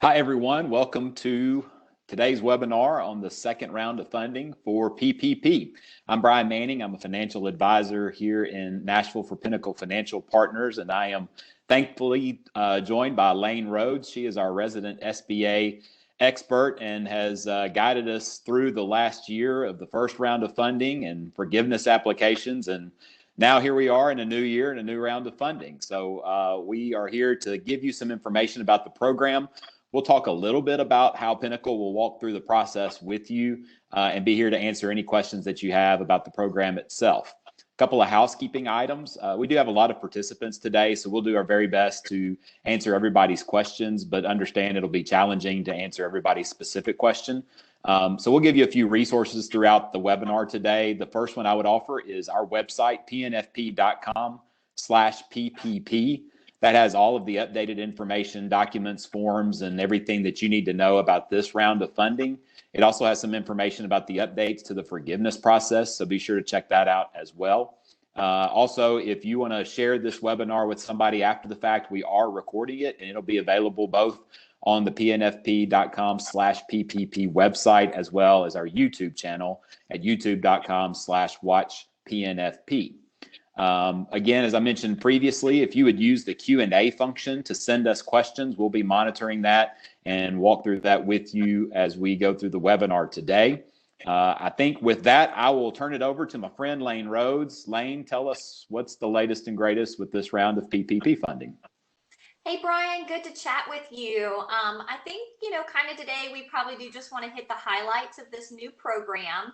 Hi, everyone. Welcome to today's webinar on the second round of funding for PPP. I'm Brian Manning. I'm a financial advisor here in Nashville for Pinnacle Financial Partners, and I am thankfully joined by Lane Rhodes. She is our resident SBA expert and has guided us through the last year of the first round of funding and forgiveness applications. And now here we are in a new year and a new round of funding. So we are here to give you some information about the program. We'll talk a little bit about how Pinnacle will walk through the process with you and be here to answer any questions that you have about the program itself. A couple of housekeeping items. We do have a lot of participants today, so we'll do our very best to answer everybody's questions, but understand it'll be challenging to answer everybody's specific question. So we'll give you a few resources throughout the webinar today. The first one I would offer is our website, pnfp.com/PPP. That has all of the updated information, documents, forms, and everything that you need to know about this round of funding. It also has some information about the updates to the forgiveness process, so be sure to check that out as well. Also, if you want to share this webinar with somebody after the fact, we are recording it, and it'll be available both on the pnfp.com/PPP website as well as our YouTube channel at youtube.com/watchpnfp. Again, as I mentioned previously, if you would use the Q&A function to send us questions, we'll be monitoring that and walk through that with you as we go through the webinar today. I think with that, I will turn it over to my friend Lane Rhodes. Lane, tell us what's the latest and greatest with this round of PPP funding. Hey, Brian, good to chat with you. I think, kind of today we probably do just want to hit the highlights of this new program.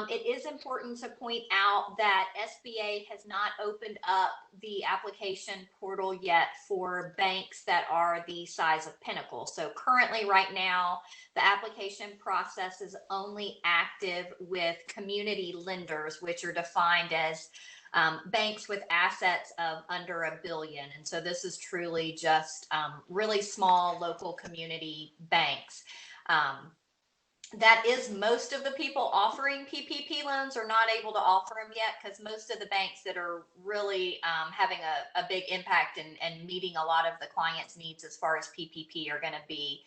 It is important to point out that SBA has not opened up the application portal yet for banks that are the size of Pinnacle. So currently right now, the application process is only active with community lenders, which are defined as banks with assets of under $1 billion. And so this is truly just really small local community banks. That is, most of the people offering PPP loans are not able to offer them yet because most of the banks that are really having a big impact and meeting a lot of the clients' needs as far as PPP are going to be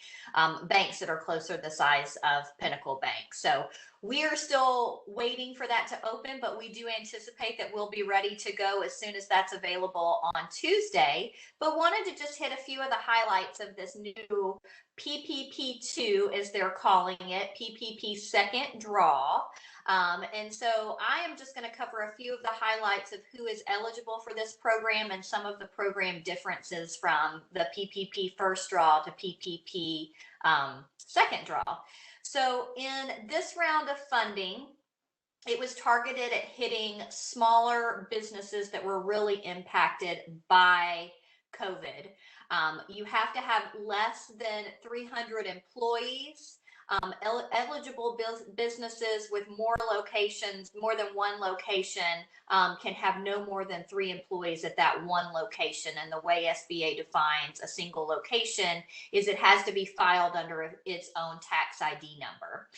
banks that are closer to the size of Pinnacle Bank. So we are still waiting for that to open, but we do anticipate that we'll be ready to go as soon as that's available on Tuesday. But wanted to just hit a few of the highlights of this new PPP2, as they're calling it, PPP second draw. And so I am just going to cover a few of the highlights of who is eligible for this program and some of the program differences from the PPP first draw to PPP second draw. So in this round of funding, it was targeted at hitting smaller businesses that were really impacted by COVID. You have to have less than 300 employees. Eligible businesses with more locations, more than one location, can have no more than 3 employees at that one location. And the way SBA defines a single location is it has to be filed under its own tax ID number.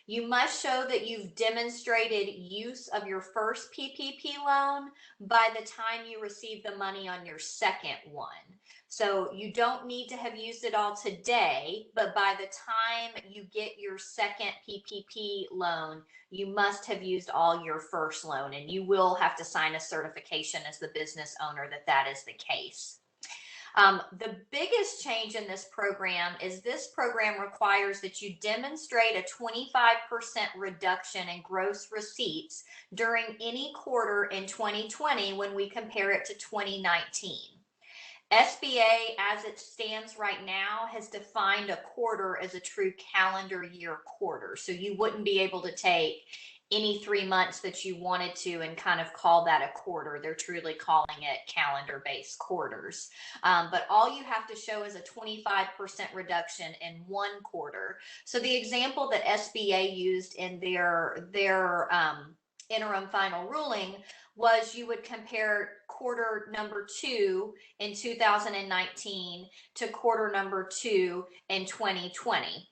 You must show that you've demonstrated use of your first PPP loan by the time you receive the money on your second one. So you don't need to have used it all today, but by the time you get your second PPP loan, you must have used all your first loan, and you will have to sign a certification as the business owner that that is the case. The biggest change in this program is this program requires that you demonstrate a 25% reduction in gross receipts during any quarter in 2020 when we compare it to 2019. SBA, as it stands right now, has defined a quarter as a true calendar year quarter. So you wouldn't be able to take any 3 months that you wanted to and kind of call that a quarter. They're truly calling it calendar-based quarters. But all you have to show is a 25% reduction in one quarter. So the example that SBA used in their interim final ruling was you would compare quarter number 2 in 2019 to quarter number 2 in 2020.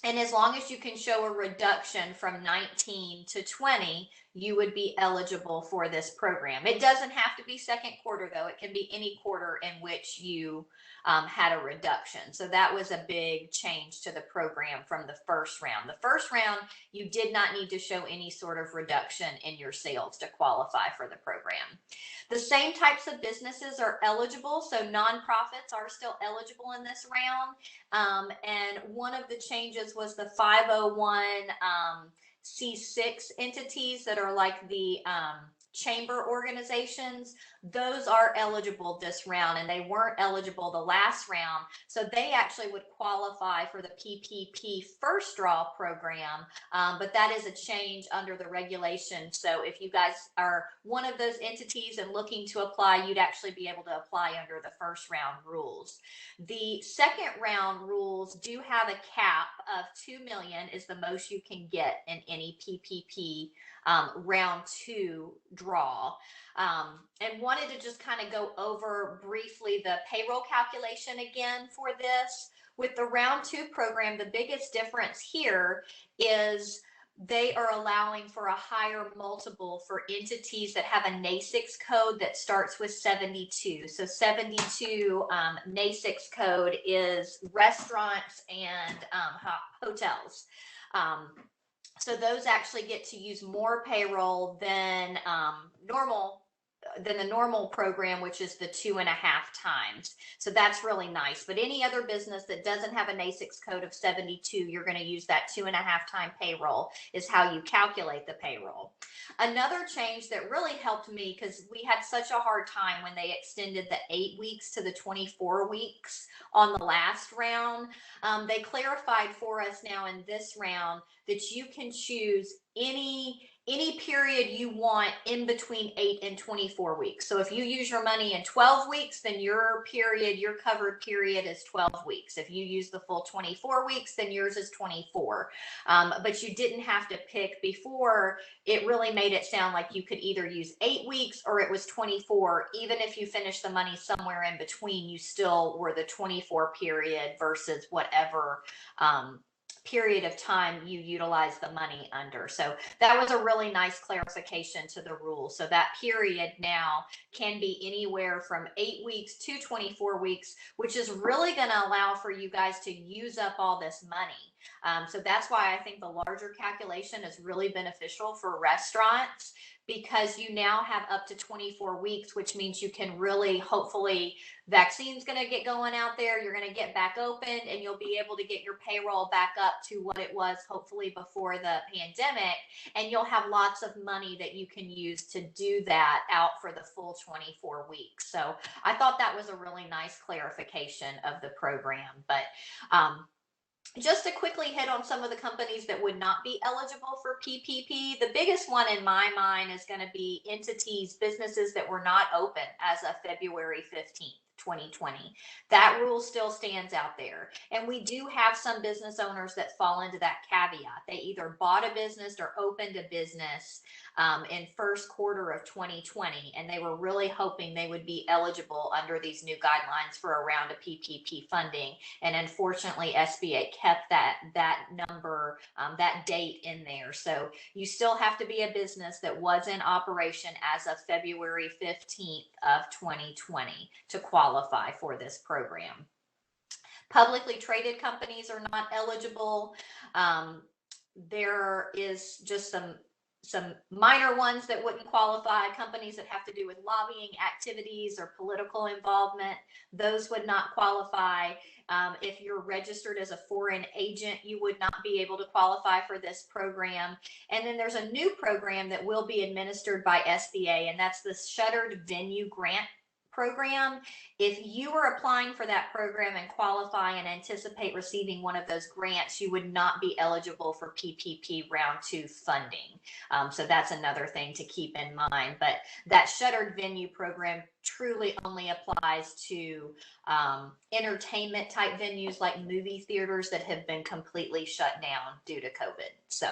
And as long as you can show a reduction from 19 to 20, you would be eligible for this program. It doesn't have to be second quarter, though. It can be any quarter in which you had a reduction. So that was a big change to the program from the first round. The first round, you did not need to show any sort of reduction in your sales to qualify for the program. The same types of businesses are eligible, so nonprofits are still eligible in this round. And one of the changes was the 501c6 entities that are like the chamber organizations. Those are eligible this round, and they weren't eligible the last round. So they actually would qualify for the PPP first draw program, but that is a change under the regulation. So if you guys are one of those entities and looking to apply, you'd actually be able to apply under the first round rules. The second round rules do have a cap of 2 million is the most you can get in any PPP round two draw. And wanted to just kind of go over briefly the payroll calculation again for this. With the round two program, the biggest difference here is they are allowing for a higher multiple for entities that have a NAICS code that starts with 72. So 72 NAICS code is restaurants and hotels. So those actually get to use more payroll than the normal program, which is the 2.5 times. So that's really nice. But any other business that doesn't have a NAICS code of 72, you're going to use that 2.5 time payroll is how you calculate the payroll. Another change that really helped me, because we had such a hard time when they extended the 8 weeks to the 24 weeks on the last round, they clarified for us now in this round that you can choose any period you want in between 8 and 24 weeks. So if you use your money in 12 weeks, then your covered period is 12 weeks. If you use the full 24 weeks, then yours is 24. But you didn't have to pick. Before, it really made it sound like you could either use 8 weeks or it was 24. Even if you finished the money somewhere in between, you still were the 24 period versus whatever period of time you utilize the money under. So that was a really nice clarification to the rule. So that period now can be anywhere from 8 weeks to 24 weeks, which is really going to allow for you guys to use up all this money. So that's why I think the larger calculation is really beneficial for restaurants, because you now have up to 24 weeks, which means you can really, hopefully, vaccine's going to get going out there. You're going to get back open and you'll be able to get your payroll back up to what it was, hopefully, before the pandemic. And you'll have lots of money that you can use to do that out for the full 24 weeks. So I thought that was a really nice clarification of the program. But just to quickly hit on some of the companies that would not be eligible for PPP, the biggest one in my mind is going to be entities, businesses that were not open as of February 15th. 2020. That rule still stands out there. And we do have some business owners that fall into that caveat. They either bought a business or opened a business in first quarter of 2020, and they were really hoping they would be eligible under these new guidelines for a round of PPP funding. And unfortunately, SBA kept that number, that date in there. So you still have to be a business that was in operation as of February 15th of 2020 to qualify for this program. Publicly traded companies are not eligible. There is just some minor ones that wouldn't qualify. Companies that have to do with lobbying activities or political involvement, those would not qualify. If you're registered as a foreign agent, you would not be able to qualify for this program. And then there's a new program that will be administered by SBA, and that's the Shuttered Venue Grant program. If you are applying for that program and qualify and anticipate receiving one of those grants, you would not be eligible for PPP Round 2 funding. So that's another thing to keep in mind. But that Shuttered Venue program truly only applies to entertainment type venues like movie theaters that have been completely shut down due to COVID. So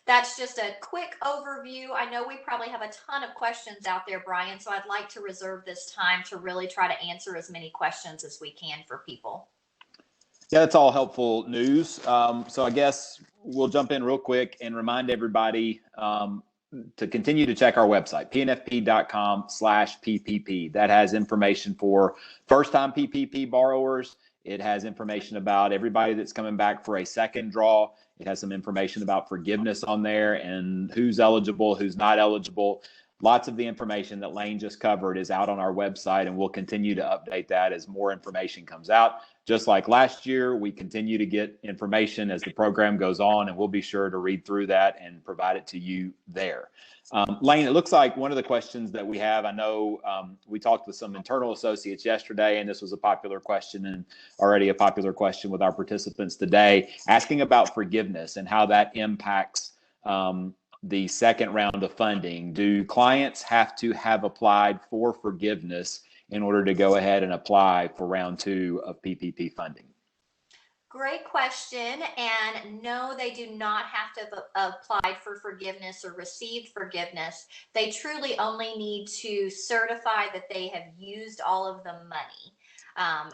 that's just a quick overview. I know we probably have a ton of questions out there, Brian, so I'd like to reserve this time to really try to answer as many questions as we can for people. Yeah, that's all helpful news. So I guess we'll jump in real quick and remind everybody, to continue to check our website, pnfp.com/PPP. That has information for first-time PPP borrowers. It has information about everybody that's coming back for a second draw. It has some information about forgiveness on there and who's eligible, who's not eligible. Lots of the information that Lane just covered is out on our website, and we'll continue to update that as more information comes out. Just like last year, we continue to get information as the program goes on, and we'll be sure to read through that and provide it to you there. Lane, it looks like one of the questions that we have, I know we talked with some internal associates yesterday, and this was a popular question and already a popular question with our participants today, asking about forgiveness and how that impacts the second round of funding. Do clients have to have applied for forgiveness in order to go ahead and apply for round 2 of PPP funding? Great question. And no, they do not have to have applied for forgiveness or received forgiveness. They truly only need to certify that they have used all of the money.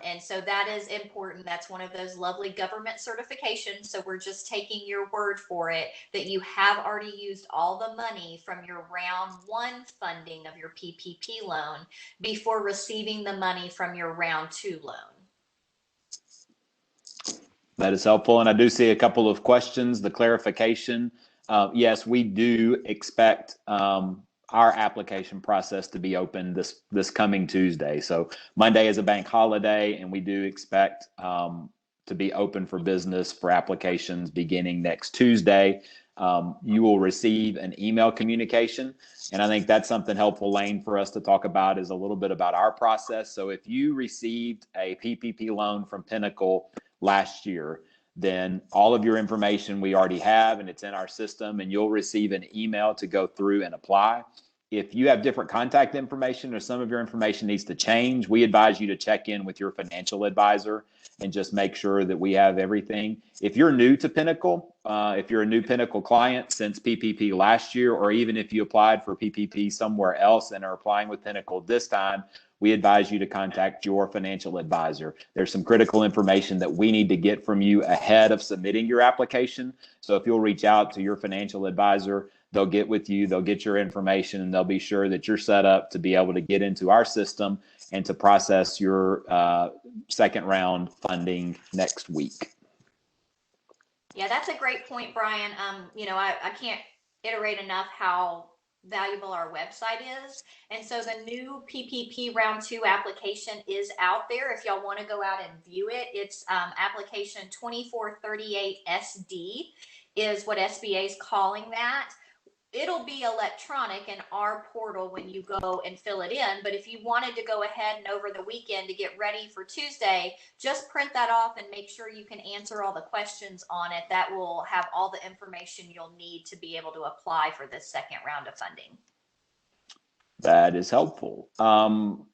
And so that is important. That's one of those lovely government certifications. So we're just taking your word for it that you have already used all the money from your round 1 funding of your PPP loan before receiving the money from your round 2 loan. That is helpful. And I do see a couple of questions. The clarification, yes, we do expect our application process to be open this coming Tuesday. So Monday is a bank holiday, and we do expect to be open for business for applications beginning next Tuesday. You will receive an email communication, and I think that's something helpful, Lane, for us to talk about is a little bit about our process. So if you received a PPP loan from Pinnacle last year, then all of your information we already have, and it's in our system, and you'll receive an email to go through and apply. If you have different contact information or some of your information needs to change, we advise you to check in with your financial advisor and just make sure that we have everything. If you're new to Pinnacle, if you're a new Pinnacle client since PPP last year, or even if you applied for PPP somewhere else and are applying with Pinnacle this time, we advise you to contact your financial advisor. There's some critical information that we need to get from you ahead of submitting your application. So if you'll reach out to your financial advisor, they'll get with you, they'll get your information, and they'll be sure that you're set up to be able to get into our system and to process your second round funding next week. Yeah, that's a great point, Brian. I can't iterate enough how valuable our website is. And so the new PPP Round 2 application is out there. If y'all want to go out and view it, it's application 2438SD is what SBA is calling that. It'll be electronic in our portal when you go and fill it in. But if you wanted to go ahead and over the weekend to get ready for Tuesday, just print that off and make sure you can answer all the questions on it. That will have all the information you'll need to be able to apply for this second round of funding. That is helpful.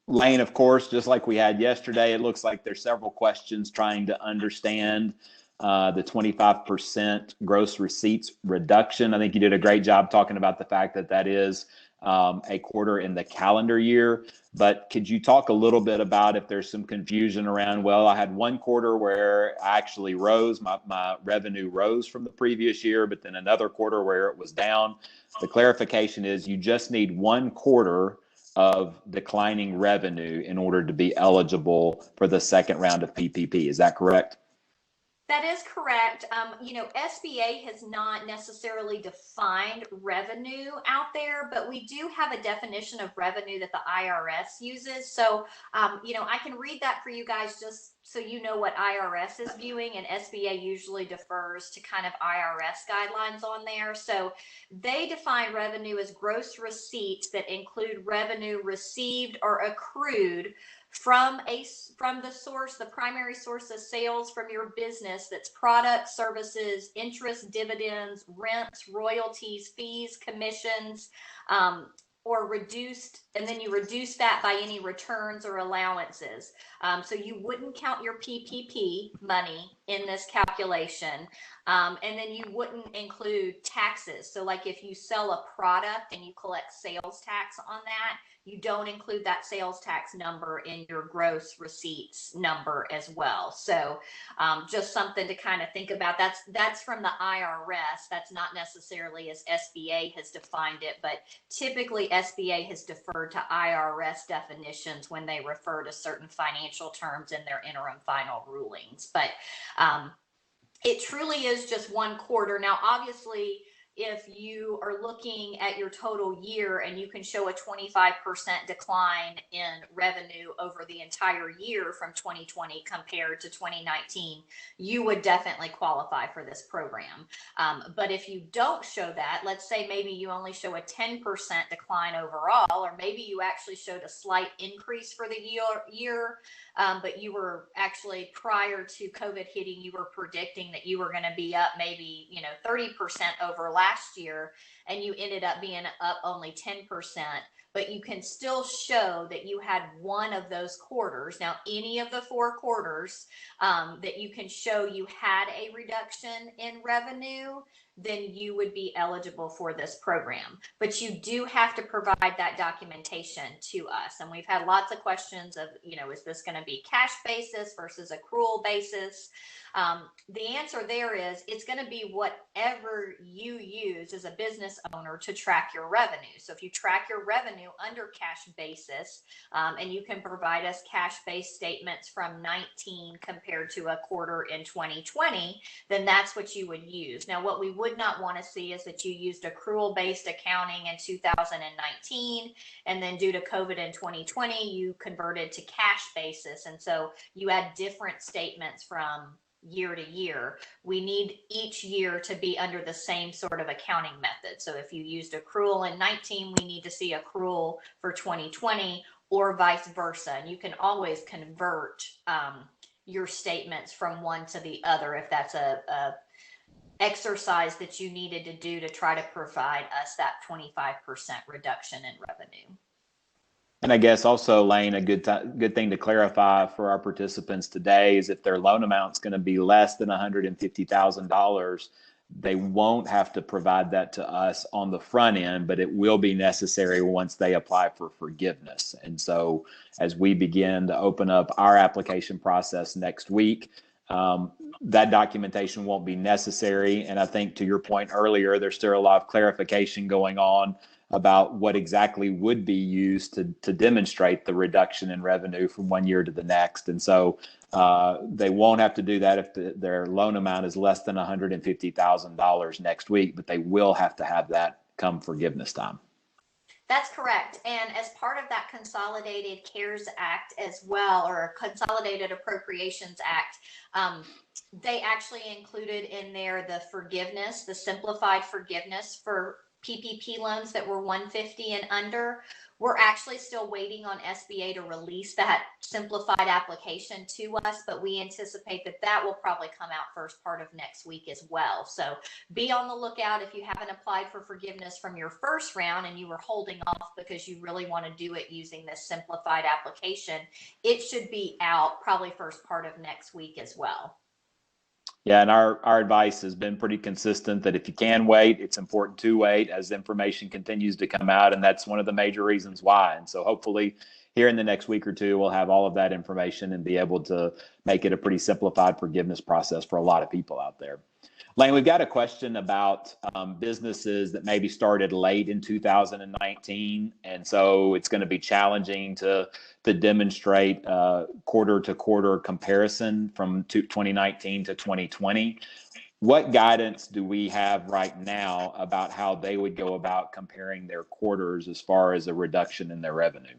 Lane, of course, just like we had yesterday, it looks like there's several questions trying to understand the 25% gross receipts reduction. I think you did a great job talking about the fact that that is a quarter in the calendar year. But could you talk a little bit about if there's some confusion around, well, I had one quarter where I actually rose, my revenue rose from the previous year, but then another quarter where it was down. The clarification is you just need one quarter of declining revenue in order to be eligible for the second round of PPP. Is that correct? That is correct. SBA has not necessarily defined revenue out there, but we do have a definition of revenue that the IRS uses. So, I can read that for you guys just so you know what IRS is viewing, and SBA usually defers to kind of IRS guidelines on there. So they define revenue as gross receipts that include revenue received or accrued from the source, the primary source of sales from your business, that's products, services, interest, dividends, rents, royalties, fees, commissions, or reduced, and then you reduce that by any returns or allowances. So you wouldn't count your PPP money in this calculation. And then you wouldn't include taxes. So like if you sell a product and you collect sales tax on that, you don't include that sales tax number in your gross receipts number as well. So just something to kind of think about. That's from the IRS. That's not necessarily as SBA has defined it, but typically SBA has deferred to IRS definitions when they refer to certain financial terms in their interim final rulings. But it truly is just one quarter. Now, obviously, if you are looking at your total year and you can show a 25% decline in revenue over the entire year from 2020 compared to 2019, you would definitely qualify for this program. But if you don't show that, let's say maybe you only show a 10% decline overall, or maybe you actually showed a slight increase for the year, but you were actually, prior to COVID hitting, you were predicting that you were going to be up maybe 30% over last year, and you ended up being up only 10%, but you can still show that you had one of those quarters. Now, any of the 4 quarters that you can show you had a reduction in revenue, then you would be eligible for this program. But you do have to provide that documentation to us. And we've had lots of questions of, is this going to be cash basis versus accrual basis? The answer there is it's going to be whatever you use as a business owner to track your revenue. So if you track your revenue under cash basis, and you can provide us cash-based statements from 19 compared to a quarter in 2020, then that's what you would use. Now, what we would not want to see is that you used accrual-based accounting in 2019, and then due to COVID in 2020, you converted to cash basis. And so you had different statements from year to year. We need each year to be under the same sort of accounting method. So if you used accrual in 19, we need to see accrual for 2020, or vice versa. And you can always convert your statements from one to the other if that's a exercise that you needed to do to try to provide us that 25% reduction in revenue. And I guess also, Lane, a good thing to clarify for our participants today is if their loan amount is going to be less than $150,000, they won't have to provide that to us on the front end, but it will be necessary once they apply for forgiveness. And so as we begin to open up our application process next week, that documentation won't be necessary. And I think, to your point earlier, there's still a lot of clarification going on about what exactly would be used to demonstrate the reduction in revenue from one year to the next. And so they won't have to do that if their loan amount is less than $150,000 next week, but they will have to have that come forgiveness time. That's correct. And as part of that Consolidated CARES Act as well, or Consolidated Appropriations Act, they actually included in there the forgiveness, the simplified forgiveness for PPP loans that were 150 and under. We're actually still waiting on SBA to release that simplified application to us, but we anticipate that will probably come out first part of next week as well. So be on the lookout if you haven't applied for forgiveness from your first round and you were holding off because you really want to do it using this simplified application. It should be out probably first part of next week as well. Yeah, and our advice has been pretty consistent that if you can wait, it's important to wait as information continues to come out, and that's one of the major reasons why. And so hopefully here in the next week or two, we'll have all of that information and be able to make it a pretty simplified forgiveness process for a lot of people out there. Lane, we've got a question about businesses that maybe started late in 2019, and so it's going to be challenging to demonstrate quarter-to-quarter comparison from 2019 to 2020. What guidance do we have right now about how they would go about comparing their quarters as far as a reduction in their revenue?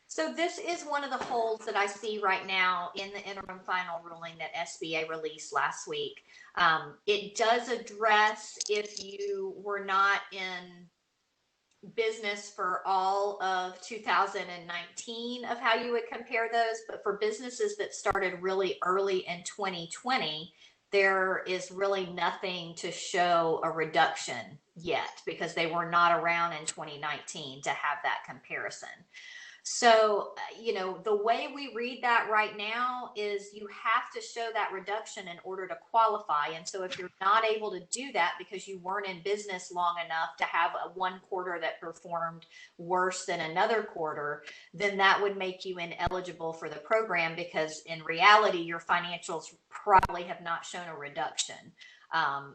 So this is one of the holes that I see right now in the interim final ruling that SBA released last week. It does address if you were not in business for all of 2019 of how you would compare those, but for businesses that started really early in 2020, there is really nothing to show a reduction yet because they were not around in 2019 to have that comparison. So, the way we read that right now is you have to show that reduction in order to qualify. And so if you're not able to do that because you weren't in business long enough to have a one quarter that performed worse than another quarter, then that would make you ineligible for the program, because in reality, your financials probably have not shown a reduction.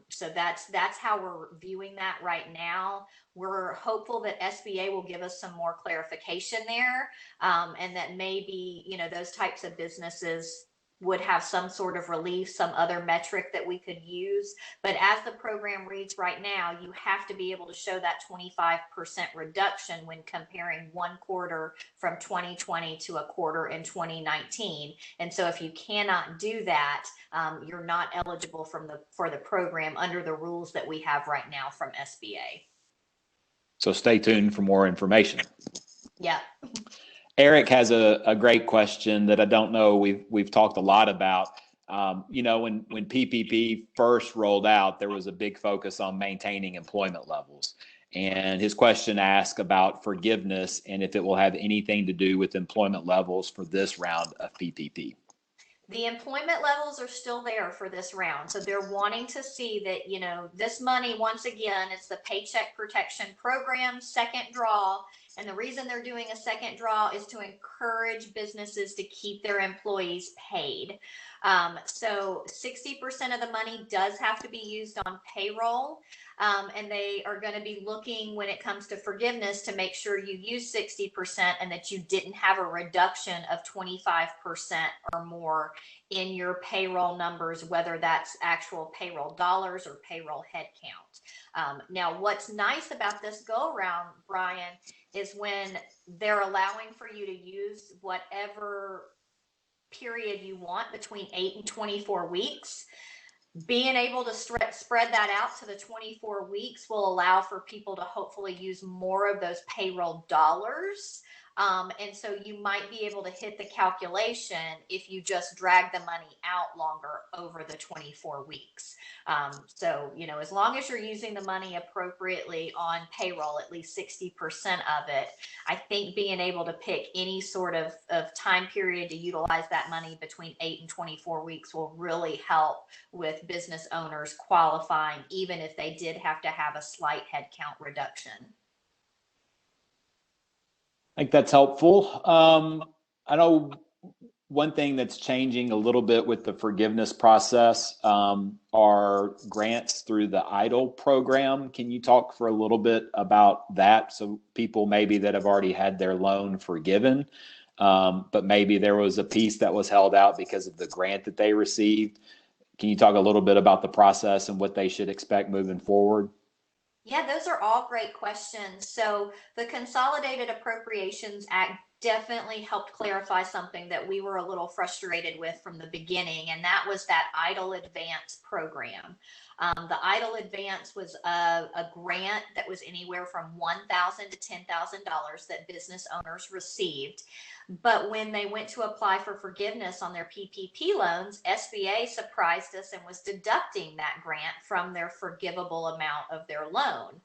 So that's how we're viewing that right now. We're hopeful that SBA will give us some more clarification there, and that maybe, those types of businesses would have some sort of relief, some other metric that we could use. But as the program reads right now, you have to be able to show that 25% reduction when comparing one quarter from 2020 to a quarter in 2019. And so if you cannot do that, you're not eligible for the program under the rules that we have right now from SBA. So stay tuned for more information. Yeah. Eric has a great question that I don't know we've talked a lot about. When PPP first rolled out, there was a big focus on maintaining employment levels. And his question asked about forgiveness and if it will have anything to do with employment levels for this round of PPP. The employment levels are still there for this round. So they're wanting to see that, this money, once again, it's the Paycheck Protection Program second draw. And the reason they're doing a second draw is to encourage businesses to keep their employees paid. So 60% of the money does have to be used on payroll. And they are going to be looking, when it comes to forgiveness, to make sure you use 60% and that you didn't have a reduction of 25% or more in your payroll numbers, whether that's actual payroll dollars or payroll headcount. Now, what's nice about this go around, Brian, is when they're allowing for you to use whatever period you want between 8 and 24 weeks. Being able to spread that out to the 24 weeks will allow for people to hopefully use more of those payroll dollars. And so you might be able to hit the calculation if you just drag the money out longer over the 24 weeks. So, as long as you're using the money appropriately on payroll, at least 60% of it, I think being able to pick any sort of time period to utilize that money between 8 and 24 weeks will really help with business owners qualifying, even if they did have to have a slight headcount reduction. I think that's helpful. I know one thing that's changing a little bit with the forgiveness process are grants through the EIDL program. Can you talk for a little bit about that? So people maybe that have already had their loan forgiven, but maybe there was a piece that was held out because of the grant that they received. Can you talk a little bit about the process and what they should expect moving forward? Yeah, those are all great questions. So the Consolidated Appropriations Act definitely helped clarify something that we were a little frustrated with from the beginning, and that was that EIDL Advance program. The EIDL Advance was a grant that was anywhere from $1,000 to $10,000 that business owners received. But when they went to apply for forgiveness on their PPP loans, SBA surprised us and was deducting that grant from their forgivable amount of their loan.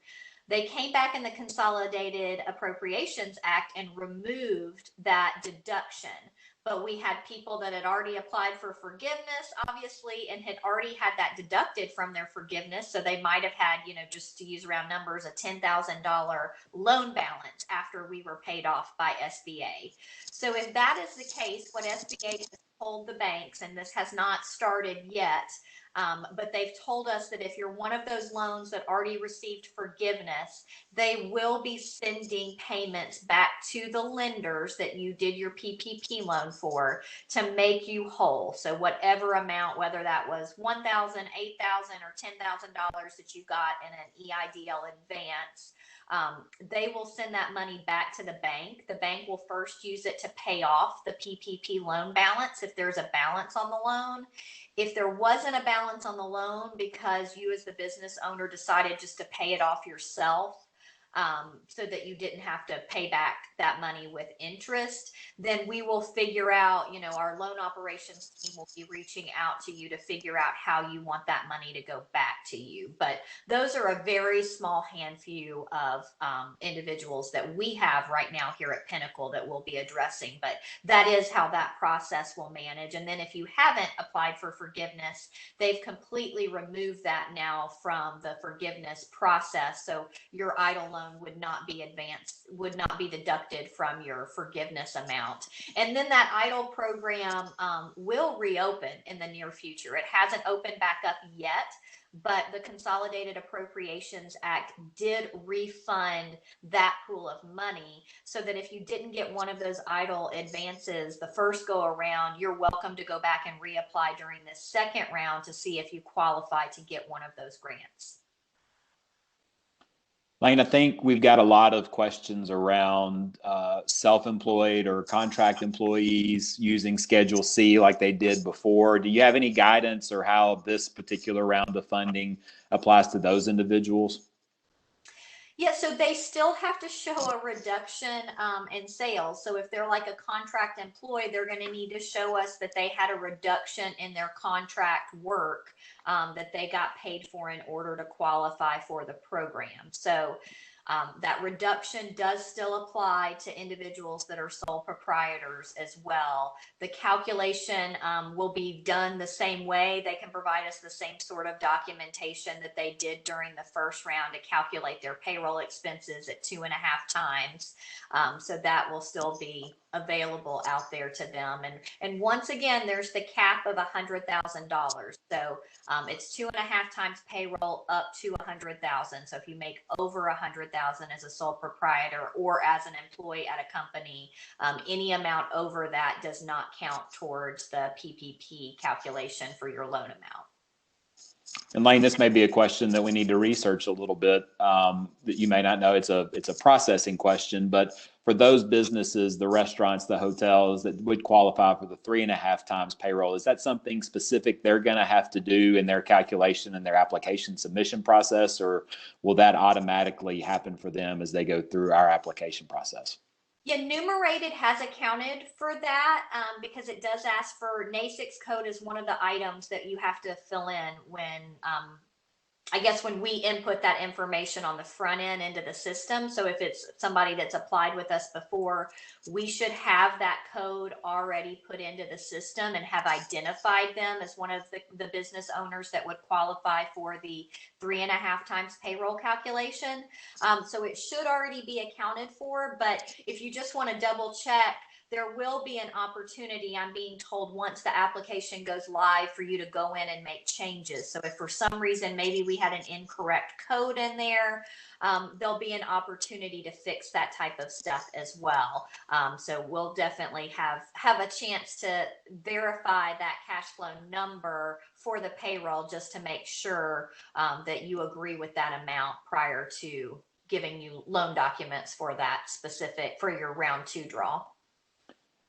They came back in the Consolidated Appropriations Act and removed that deduction. But we had people that had already applied for forgiveness, obviously, and had already had that deducted from their forgiveness. So they might have had, just to use round numbers, a $10,000 loan balance after we were paid off by SBA. So if that is the case, what SBA has told the banks, and this has not started yet, but they've told us that if you're one of those loans that already received forgiveness, they will be sending payments back to the lenders that you did your PPP loan for to make you whole. So whatever amount, whether that was $1,000, $8,000, or $10,000 that you got in an EIDL advance, they will send that money back to the bank. The bank will first use it to pay off the PPP loan balance if there's a balance on the loan. If there wasn't a balance on the loan because you as the business owner decided just to pay it off yourself, so that you didn't have to pay back that money with interest, then we will figure out, our loan operations team will be reaching out to you to figure out how you want that money to go back to you. But those are a very small handful of individuals that we have right now here at Pinnacle that we'll be addressing. But that is how that process will manage. And then if you haven't applied for forgiveness, they've completely removed that now from the forgiveness process. So your EIDL loan would not be deducted from your forgiveness amount. And then that EIDL program will reopen in the near future. It hasn't opened back up yet, but the Consolidated Appropriations Act did refund that pool of money, so that if you didn't get one of those EIDL advances the first go around, you're welcome to go back and reapply during this second round to see if you qualify to get one of those grants. Lane, I think we've got a lot of questions around self-employed or contract employees using Schedule C like they did before. Do you have any guidance or how this particular round of funding applies to those individuals? Yeah, so they still have to show a reduction in sales. So if they're like a contract employee, they're going to need to show us that they had a reduction in their contract work that they got paid for in order to qualify for the program. So that reduction does still apply to individuals that are sole proprietors as well. The calculation will be done the same way. They can provide us the same sort of documentation that they did during the first round to calculate their payroll expenses at 2.5 times. So that will still be available out there to them. And once again, there's the cap of $100,000. So it's 2.5 times payroll up to $100,000. So if you make over $100,000 as a sole proprietor or as an employee at a company, any amount over that does not count towards the PPP calculation for your loan amount. And Lane, this may be a question that we need to research a little bit that you may not know. It's a processing question, but for those businesses, the restaurants, the hotels that would qualify for the 3.5 times payroll, is that something specific they're going to have to do in their calculation and their application submission process, or will that automatically happen for them as they go through our application process? Yeah, Numerated has accounted for that because it does ask for NAICS code is one of the items that you have to fill in when I guess when we input that information on the front end into the system. So if it's somebody that's applied with us before, we should have that code already put into the system and have identified them as one of the business owners that would qualify for the 3.5 times payroll calculation. So it should already be accounted for, but if you just want to double check, there will be an opportunity, I'm being told, once the application goes live for you to go in and make changes. So if for some reason maybe we had an incorrect code in there, there'll be an opportunity to fix that type of stuff as well. So we'll definitely have a chance to verify that cash flow number for the payroll just to make sure that you agree with that amount prior to giving you loan documents for that specific, for your round 2 draw.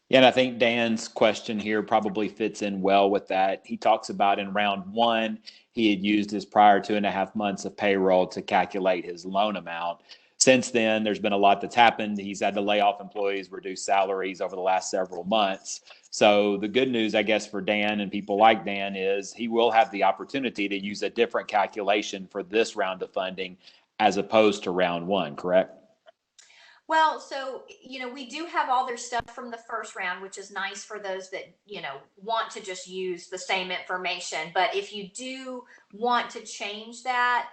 Yeah, and I think Dan's question here probably fits in well with that. He talks about in round 1, he had used his prior 2.5 months of payroll to calculate his loan amount. Since then, there's been a lot that's happened. He's had to lay off employees, reduce salaries over the last several months. So the good news, I guess, for Dan and people like Dan is he will have the opportunity to use a different calculation for this round of funding as opposed to round 1, correct? Well, so, we do have all their stuff from the first round, which is nice for those that, want to just use the same information. But if you do want to change that,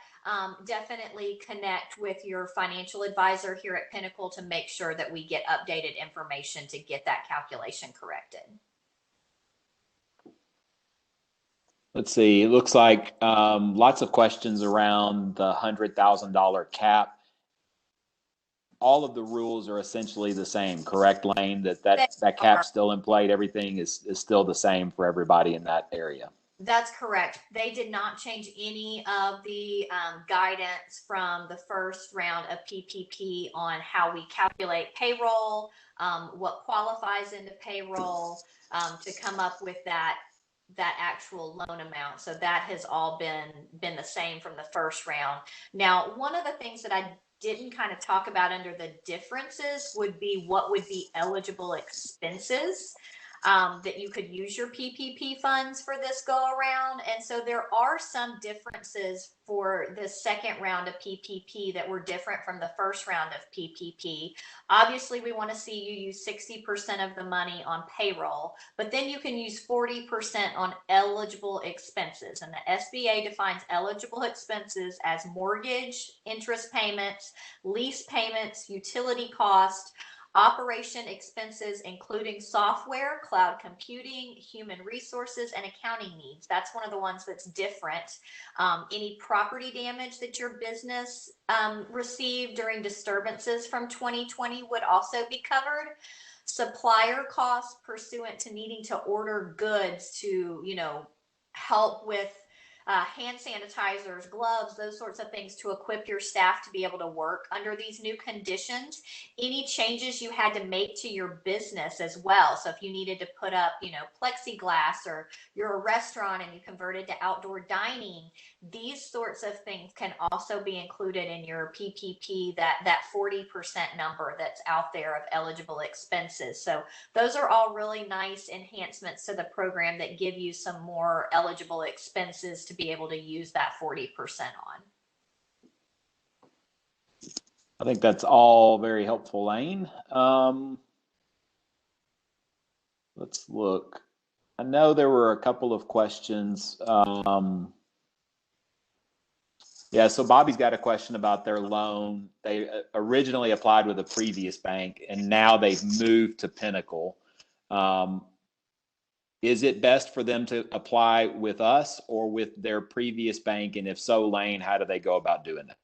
definitely connect with your financial advisor here at Pinnacle to make sure that we get updated information to get that calculation corrected. Let's see. It looks like lots of questions around the $100,000 cap. All of the rules are essentially the same, correct, Lane? That cap's still in play. Everything is still the same for everybody in that area. That's correct. They did not change any of the guidance from the first round of PPP on how we calculate payroll, what qualifies into payroll, to come up with that actual loan amount. So that has all been the same from the first round. Now, one of the things that I didn't kind of talk about under the differences would be what would be eligible expenses that you could use your PPP funds for this go around. And so there are some differences for the second round of PPP that were different from the first round of PPP. Obviously, we want to see you use 60% of the money on payroll, but then you can use 40% on eligible expenses. And the SBA defines eligible expenses as mortgage, interest payments, lease payments, utility cost, operation expenses, including software, cloud computing, human resources, and accounting needs. That's one of the ones that's different. Any property damage that your business received during disturbances from 2020 would also be covered. Supplier costs pursuant to needing to order goods to, help with hand sanitizers, gloves, those sorts of things to equip your staff to be able to work under these new conditions. Any changes you had to make to your business as well. So if you needed to put up, plexiglass, or you're a restaurant and you converted to outdoor dining, these sorts of things can also be included in your PPP, that 40% number that's out there of eligible expenses. So those are all really nice enhancements to the program that give you some more eligible expenses to be able to use that 40% on. I think that's all very helpful, Lane. Let's look. I know there were a couple of questions. Yeah, so Bobby's got a question about their loan. They originally applied with a previous bank, and now they've moved to Pinnacle. Is it best for them to apply with us or with their previous bank? And if so, Lane, how do they go about doing that?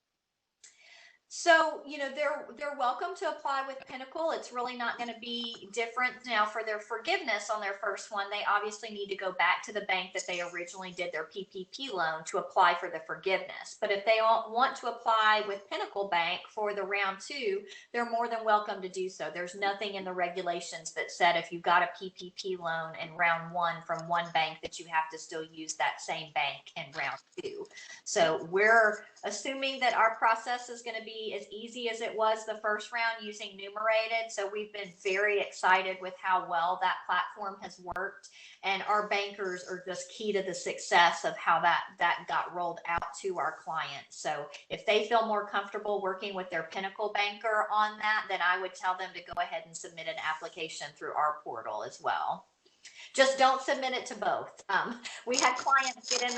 So, they're welcome to apply with Pinnacle. It's really not going to be different now for their forgiveness on their first one. They obviously need to go back to the bank that they originally did their PPP loan to apply for the forgiveness. But if they want to apply with Pinnacle Bank for the round two, they're more than welcome to do so. There's nothing in the regulations that said if you got a PPP loan in round one from one bank that you have to still use that same bank in round two. So we're assuming that our process is going to be as easy as it was the first round using Numerated. So we've been very excited with how well that platform has worked, and our bankers are just key to the success of how that got rolled out to our clients. So if they feel more comfortable working with their Pinnacle banker on that, then I would tell them to go ahead and submit an application through our portal as well. Just don't submit it to both. We had clients get in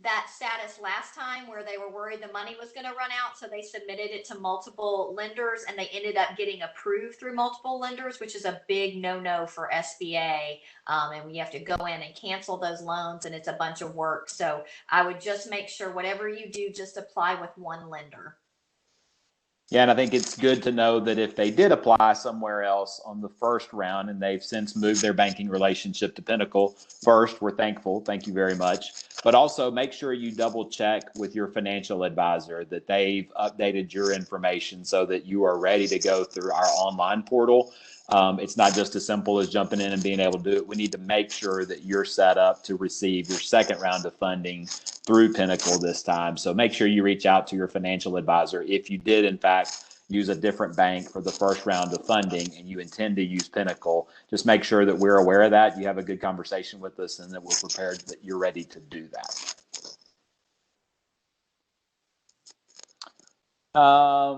that status last time where they were worried the money was going to run out. So they submitted it to multiple lenders and they ended up getting approved through multiple lenders, which is a big no-no for SBA. And we have to go in and cancel those loans, and it's a bunch of work. So I would just make sure whatever you do, just apply with one lender. Yeah, and I think it's good to know that if they did apply somewhere else on the first round and they've since moved their banking relationship to Pinnacle, first, we're thankful. Thank you very much. But also make sure you double check with your financial advisor that they've updated your information so that you are ready to go through our online portal. It's not just as simple as jumping in and being able to do it. We need to make sure that you're set up to receive your second round of funding through Pinnacle this time. So make sure you reach out to your financial advisor. If you did, in fact, use a different bank for the first round of funding and you intend to use Pinnacle, just make sure that we're aware of that. You have a good conversation with us and that we're prepared that you're ready to do that.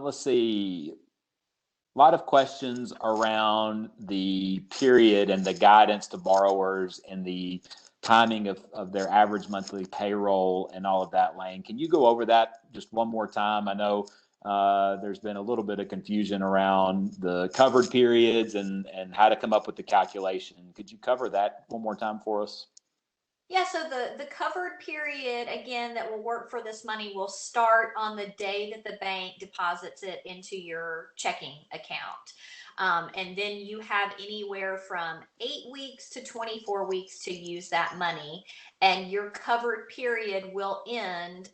Let's see. A lot of questions around the period and the guidance to borrowers and the timing of their average monthly payroll and all of that, Lane. Can you go over that just one more time? I know there's been a little bit of confusion around the covered periods and how to come up with the calculation. Could you cover that one more time for us? Yeah, so the covered period, again, that will work for this money will start on the day that the bank deposits it into your checking account. And then you have anywhere from 8 weeks to 24 weeks to use that money. And your covered period will end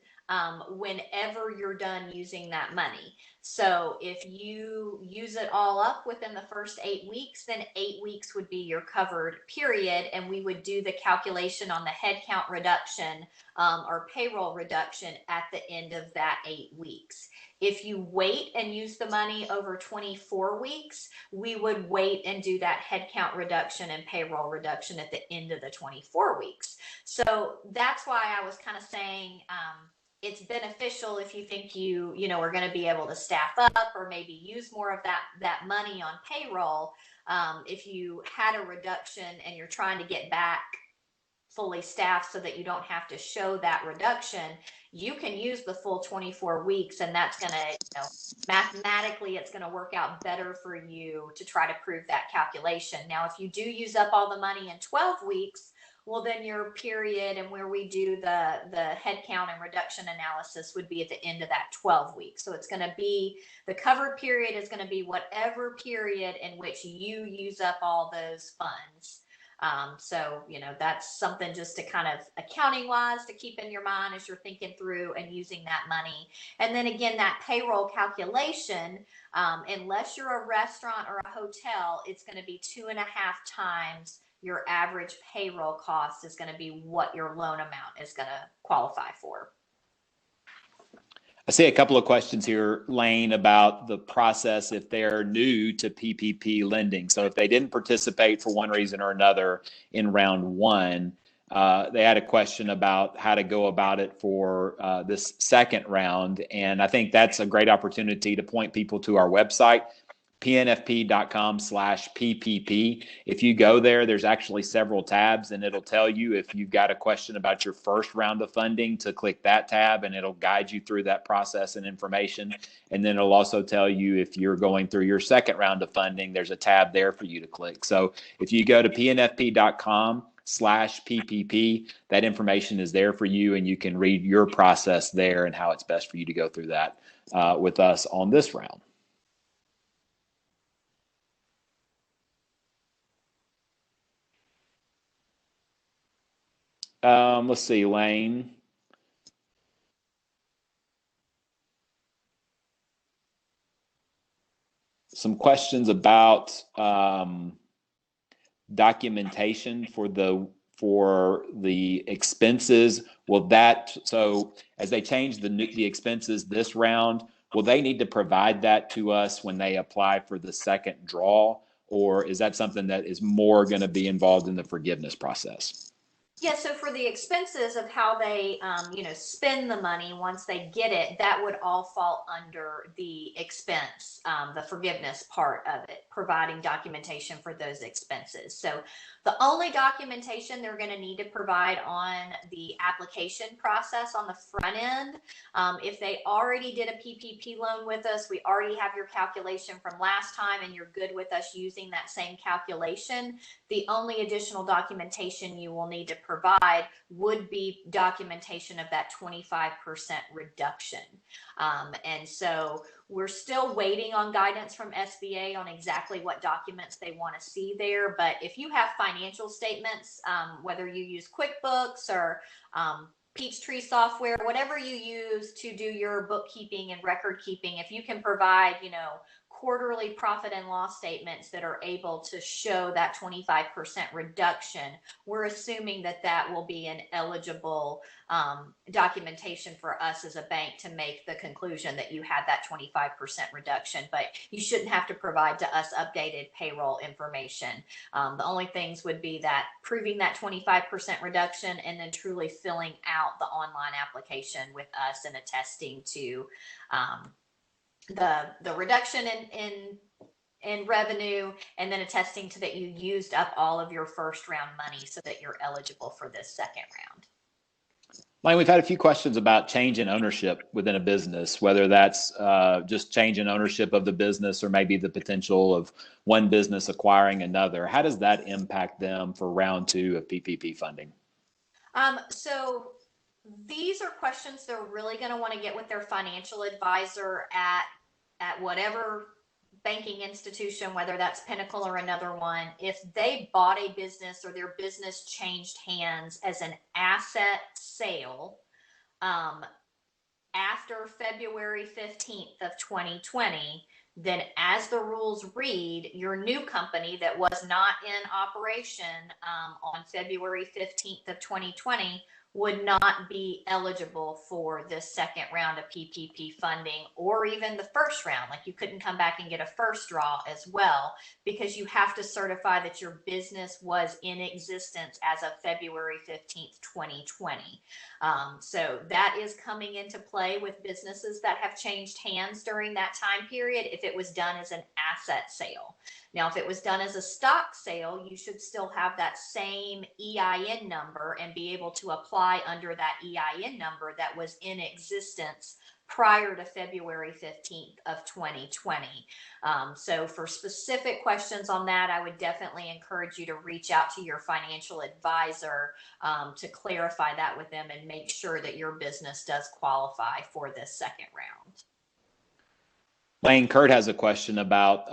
whenever you're done using that money. So if you use it all up within the first 8 weeks, then 8 weeks would be your covered period. And we would do the calculation on the headcount reduction or payroll reduction at the end of that 8 weeks. If you wait and use the money over 24 weeks, we would wait and do that headcount reduction and payroll reduction at the end of the 24 weeks. So that's why I was kind of saying, it's beneficial if you think you are going to be able to staff up or maybe use more of that money on payroll. If you had a reduction and you're trying to get back fully staffed so that you don't have to show that reduction, you can use the full 24 weeks, and that's going to, mathematically, it's going to work out better for you to try to prove that calculation. Now, if you do use up all the money in 12 weeks, well, then your period and where we do the headcount and reduction analysis would be at the end of that 12 weeks. So it's going to be, the covered period is going to be whatever period in which you use up all those funds. So, that's something just to kind of accounting wise to keep in your mind as you're thinking through and using that money. And then again, that payroll calculation, unless you're a restaurant or a hotel, it's going to be 2.5 times your average payroll cost is going to be what your loan amount is going to qualify for. I see a couple of questions here, Lane, about the process if they're new to PPP lending. So if they didn't participate for one reason or another in round one, they had a question about how to go about it for this second round. And I think that's a great opportunity to point people to our website, pnfp.com/PPP. If you go there, there's actually several tabs, and it'll tell you if you've got a question about your first round of funding to click that tab, and it'll guide you through that process and information. And then it'll also tell you if you're going through your second round of funding, there's a tab there for you to click. So if you go to pnfp.com/PPP, that information is there for you, and you can read your process there and how it's best for you to go through that with us on this round. Let's see, Lane. Some questions about documentation for the expenses. So as they change the expenses this round, will they need to provide that to us when they apply for the second draw, or is that something that is more going to be involved in the forgiveness process? Yeah, so for the expenses of how they, spend the money once they get it, that would all fall under the expense, the forgiveness part of it, providing documentation for those expenses. So the only documentation they're going to need to provide on the application process on the front end, if they already did a PPP loan with us, we already have your calculation from last time, and you're good with us using that same calculation. The only additional documentation you will need to provide would be documentation of that 25% reduction. And so we're still waiting on guidance from SBA on exactly what documents they want to see there. But if you have financial statements, whether you use QuickBooks or Peachtree software, whatever you use to do your bookkeeping and record keeping, if you can provide, quarterly profit and loss statements that are able to show that 25% reduction, we're assuming that will be an eligible documentation for us as a bank to make the conclusion that you had that 25% reduction. But you shouldn't have to provide to us updated payroll information. The only things would be that proving that 25% reduction and then truly filling out the online application with us and attesting to the reduction in revenue, and then attesting to that you used up all of your first round money so that you're eligible for this second round. Lane, we've had a few questions about change in ownership within a business, whether that's just change in ownership of the business or maybe the potential of one business acquiring another. How does that impact them for round two of PPP funding? So these are questions they're really going to want to get with their financial advisor at whatever banking institution, whether that's Pinnacle or another one. If they bought a business or their business changed hands as an asset sale, after February 15th of 2020, then as the rules read, your new company that was not in operation on February 15th of 2020 would not be eligible for this second round of PPP funding, or even the first round. Like, you couldn't come back and get a first draw as well, because you have to certify that your business was in existence as of February 15th, 2020. So that is coming into play with businesses that have changed hands during that time period if it was done as an asset sale. Now, if it was done as a stock sale, you should still have that same EIN number and be able to apply under that EIN number that was in existence prior to February 15th of 2020. So for specific questions on that, I would definitely encourage you to reach out to your financial advisor to clarify that with them and make sure that your business does qualify for this second round. Lane, Kurt has a question about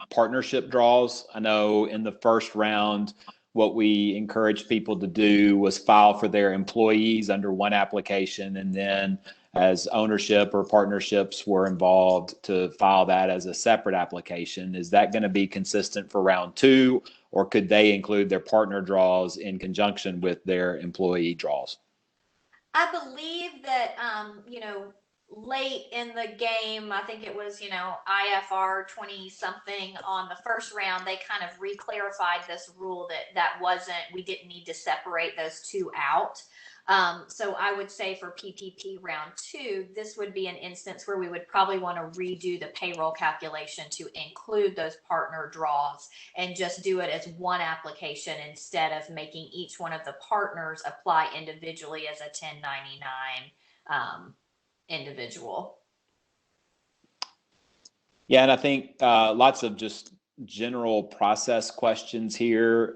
partnership draws. I know in the first round, what we encouraged people to do was file for their employees under one application, and then as ownership or partnerships were involved, to file that as a separate application. Is that going to be consistent for round two, or could they include their partner draws in conjunction with their employee draws? I believe that, late in the game, I think it was, IFR 20 something on the first round, they kind of re-clarified this rule that we didn't need to separate those two out. So I would say for PPP round two, this would be an instance where we would probably want to redo the payroll calculation to include those partner draws and just do it as one application instead of making each one of the partners apply individually as a 1099 individual. Yeah, and I think lots of just general process questions here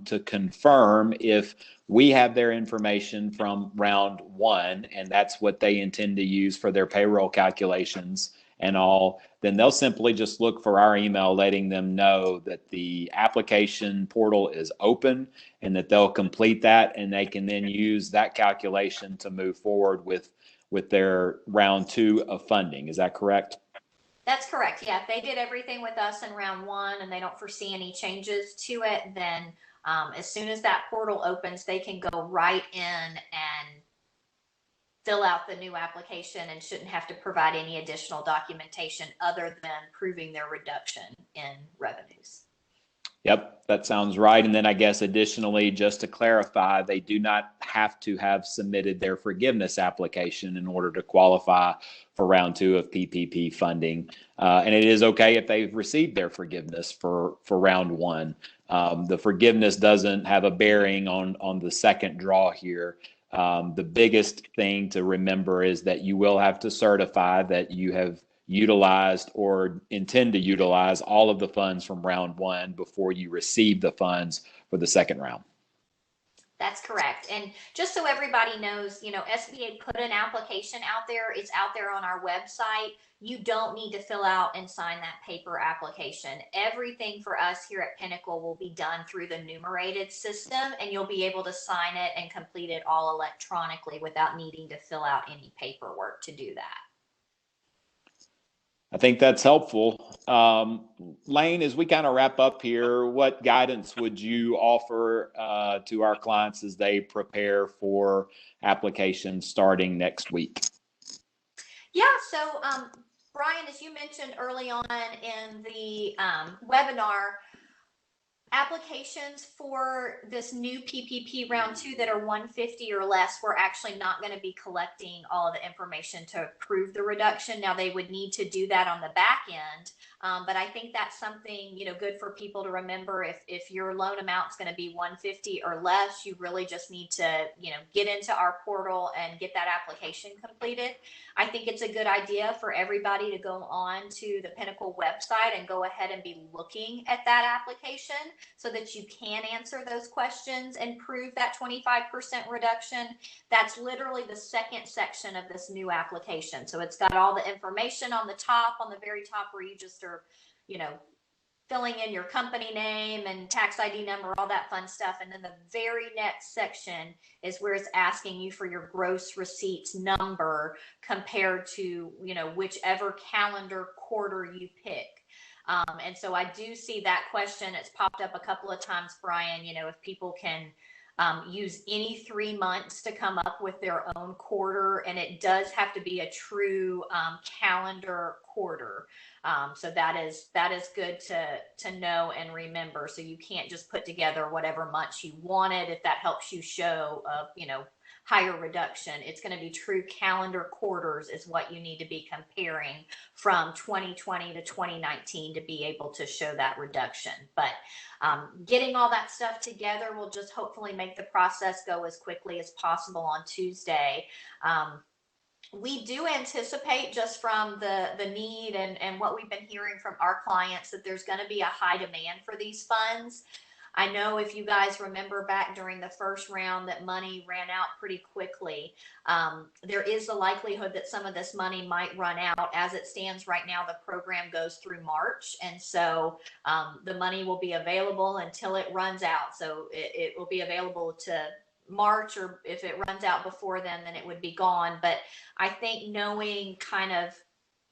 to confirm if we have their information from round one and that's what they intend to use for their payroll calculations and all, then they'll simply just look for our email letting them know that the application portal is open and that they'll complete that, and they can then use that calculation to move forward with their round two of funding. Is that correct? That's correct. Yeah, if they did everything with us in round one and they don't foresee any changes to it, then as soon as that portal opens, they can go right in and fill out the new application and shouldn't have to provide any additional documentation other than proving their reduction in revenues. Yep, that sounds right. And then I guess additionally, just to clarify, they do not have to have submitted their forgiveness application in order to qualify for round two of PPP funding. And it is okay if they've received their forgiveness for round one. The forgiveness doesn't have a bearing on the second draw here. The biggest thing to remember is that you will have to certify that you have utilized or intend to utilize all of the funds from round one before you receive the funds for the second round. That's correct. And just so everybody knows, SBA put an application out there. It's out there on our website. You don't need to fill out and sign that paper application. Everything for us here at Pinnacle will be done through the numerated system, and you'll be able to sign it and complete it all electronically without needing to fill out any paperwork to do that. I think that's helpful. Lane, as we kind of wrap up here, what guidance would you offer to our clients as they prepare for applications starting next week? Yeah, so Brian, as you mentioned early on in the webinar, applications for this new PPP round two that are 150 or less, we're actually not going to be collecting all of the information to approve the reduction. Now, they would need to do that on the back end, but I think that's something, good for people to remember. If your loan amount is going to be 150 or less, you really just need to, get into our portal and get that application completed. I think it's a good idea for everybody to go on to the Pinnacle website and go ahead and be looking at that application so that you can answer those questions and prove that 25% reduction. That's literally the second section of this new application. So it's got all the information on the top, on the very top, where you just are, filling in your company name and tax ID number, all that fun stuff. And then the very next section is where it's asking you for your gross receipts number compared to, whichever calendar quarter you pick. And so I do see that question. It's popped up a couple of times, Brian, if people can use any 3 months to come up with their own quarter, and it does have to be a true calendar quarter. So that is good to know and remember. So you can't just put together whatever months you wanted. If that helps you show higher reduction, it's going to be true calendar quarters is what you need to be comparing from 2020 to 2019 to be able to show that reduction. But getting all that stuff together will just hopefully make the process go as quickly as possible on Tuesday. We do anticipate, just from the need and what we've been hearing from our clients, that there's going to be a high demand for these funds. I know if you guys remember back during the first round that money ran out pretty quickly. There is the likelihood that some of this money might run out. As it stands right now, the program goes through March. And so the money will be available until it runs out. So it will be available to March, or if it runs out before then it would be gone. But I think knowing kind of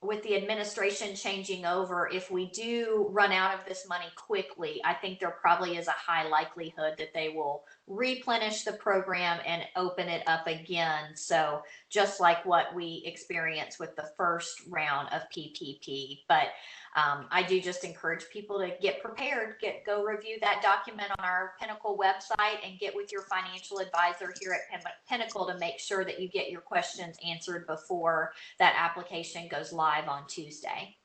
with the administration changing over, if we do run out of this money quickly, I think there probably is a high likelihood that they will replenish the program and open it up again. So just like what we experienced with the first round of PPP. But I do just encourage people to get prepared, go review that document on our Pinnacle website, and get with your financial advisor here at Pinnacle to make sure that you get your questions answered before that application goes live on Tuesday.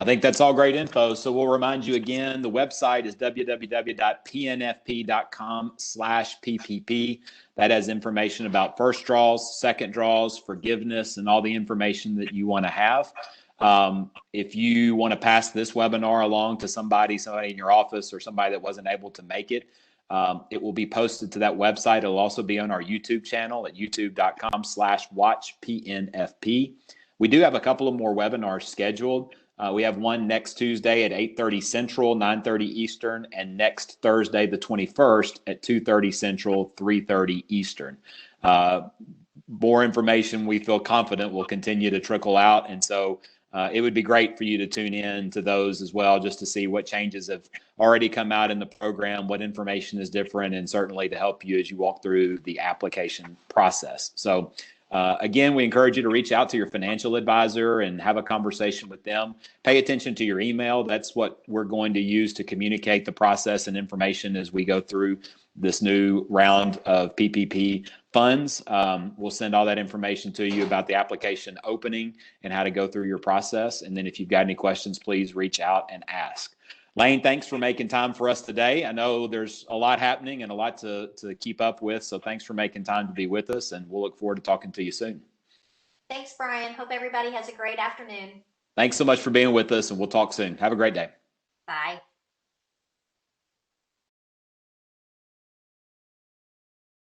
I think that's all great info. So we'll remind you again, the website is www.pnfp.com/PPP. That has information about first draws, second draws, forgiveness, and all the information that you want to have. If you want to pass this webinar along to somebody in your office or somebody that wasn't able to make it, it will be posted to that website. It'll also be on our YouTube channel at youtube.com/watchpnfp. We do have a couple of more webinars scheduled. We have one next Tuesday at 8:30 Central, 9:30 Eastern, and next Thursday, the 21st at 2:30 Central, 3:30 Eastern. More information, we feel confident, will continue to trickle out. And so it would be great for you to tune in to those as well, just to see what changes have already come out in the program, what information is different, and certainly to help you as you walk through the application process. So again, we encourage you to reach out to your financial advisor and have a conversation with them. Pay attention to your email. That's what we're going to use to communicate the process and information as we go through this new round of PPP funds. We'll send all that information to you about the application opening and how to go through your process. And then if you've got any questions, please reach out and ask. Lane, thanks for making time for us today. I know there's a lot happening and a lot to keep up with, so thanks for making time to be with us, and we'll look forward to talking to you soon. Thanks, Brian. Hope everybody has a great afternoon. Thanks so much for being with us, and we'll talk soon. Have a great day. Bye.